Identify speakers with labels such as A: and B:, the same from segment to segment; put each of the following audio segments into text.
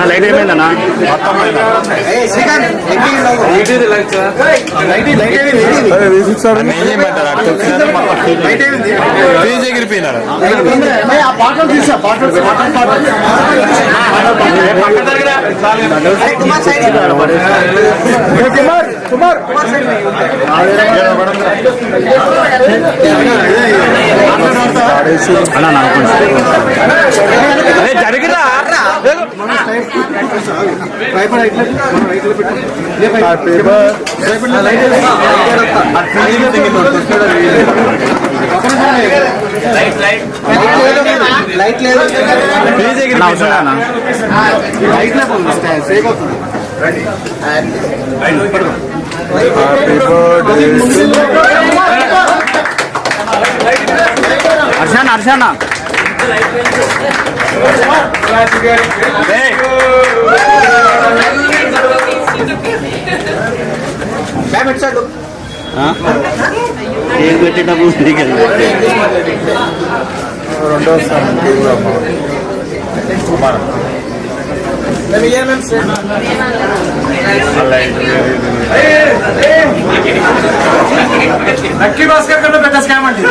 A: Light అయిపోయిందన్నా
B: ఎగిరిపోయినారు
A: జరిగిరా
C: light లేదు
A: హర్షానా హర్షానా cake పెట్టేటప్పుడు
B: రెండో స్థానం
C: లక్కీ భాస్కర్ కన్నా పెద్ద స్కామ్ అండి.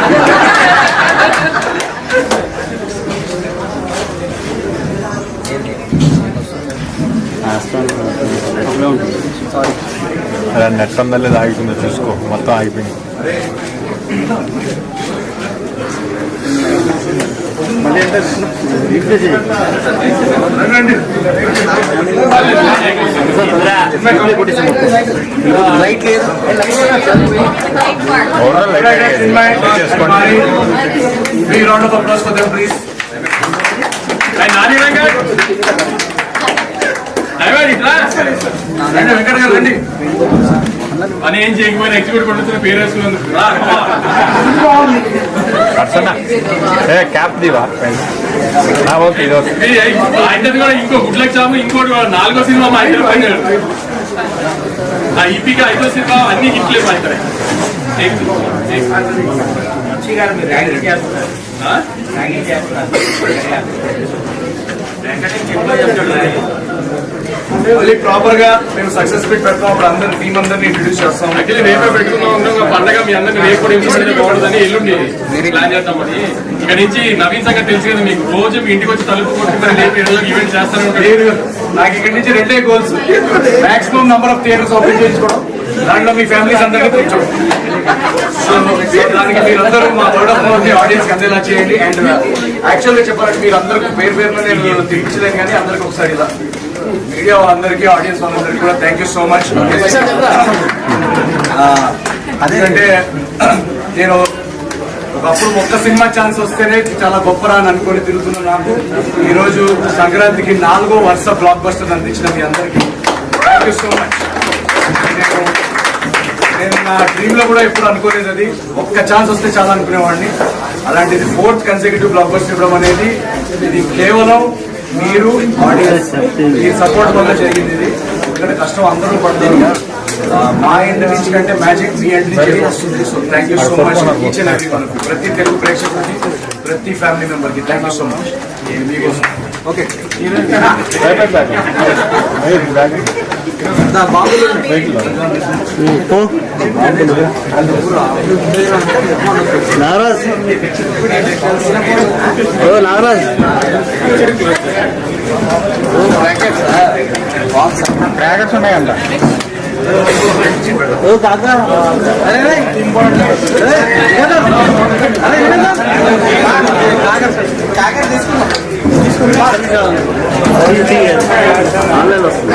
B: అలా నెట్ అందలేదు ఆగిపోయిందో చూసుకో, మొత్తం ఆగిపోయింది.
C: లైట్ లేదు
B: చేసుకోండి.
C: వెంకట గారు రండి. పని ఏం చేయకపోయినా ఎగ్జిక్యూట్ కొడుతున్న పేరు వేసుకున్నందుకు
B: క్యాప్ దివా ఓకే
C: ఆయనది కూడా ఇంకో గుడ్ లక్ చాము, ఇంకోటి 4వ సినిమా మా ఆయన పైన ఆ ఈపీగా 5వ సినిమా అన్ని హిట్లే అవుతాయి. మళ్ళీ ప్రాపర్ గా మేము సక్సెస్ మీట్ పెడతాం. అప్పుడు అందరి టీం అందరిని ఇంట్రడ్యూస్ చేస్తాం. యాక్చువల్లీ రేపే పెట్టుకున్నాం పండగ, మీ అందరినీ రేపు కూడా ఇంప్లిమెంట్ బాగుంటుందని ఎల్లుండి ప్లాన్ చేద్దామని. ఇక్కడ నుంచి నవీన్ సంగతి తెలుసు కదా మీకు, రోజు మీ ఇంటికి వచ్చి తలుపు కొట్టి మరి రేపు ఈవెంట్ చేస్తాను. నాకు ఇక్కడ నుంచి 2 goals: maximum number of theatres open చేయించుకోవడం, దాంట్లో మీ ఫ్యామిలీస్ అందరినీ కూర్చోండి. దానికి మీరందరూ మా థర్డ్ ఆఫ్ ఆడియన్స్ అందేలా చేయండి. అండ్ యాక్చువల్గా చెప్పాలంటే మీరు అందరికీ పేరు పేరులో నేను తిరిగించలేను, కానీ అందరికి ఒకసారి ఇలా మీడియా వాళ్ళందరికీ, ఆడియన్స్ వాళ్ళందరికీ కూడా థ్యాంక్ యూ సో మచ్. అదేంటే నేను ఒకప్పుడు ఒక్క సినిమా ఛాన్స్ వస్తేనే చాలా గొప్పరా అని అనుకుని తిరుగుతున్నా. నాకు ఈరోజు సంక్రాంతికి 4వ వరుస బ్లాక్ బస్టర్ అందించిన మీ అందరికీ థ్యాంక్ యూ సో మచ్. నేను నా డ్రీమ్ లో కూడా ఎప్పుడు అనుకోలేదు, అది ఒక్క ఛాన్స్ వస్తే చాలా అనుకునేవాడిని. అలాంటిది 4th కన్సెక్యూటివ్ బ్లాక్ బస్టర్ ఇవ్వడం అనేది ఇది కేవలం మీరు ఆడియన్స్ ఈ సపోర్ట్ వల్ల జరిగింది. ఇది ఎందుకంటే కష్టం అందరూ పడతారు, మా ఎండ్ నుంచి కంటే మ్యాజిక్ మీ ఎండ్ నుంచి వస్తుంది. So thank you so much each and every one, ప్రతి తెలుగు ప్రేక్షకుడికి, ప్రతి ఫ్యామిలీ మెంబర్కి థ్యాంక్ యూ సో మచ్. మీకోసం ఓకే
A: నాగరాజ్ నాగరాజ్
B: బ్రాకెట్స్ ఉన్నాయంట.
A: కాకా తీసుకున్నా ఆన్లైన్ వస్తుంది.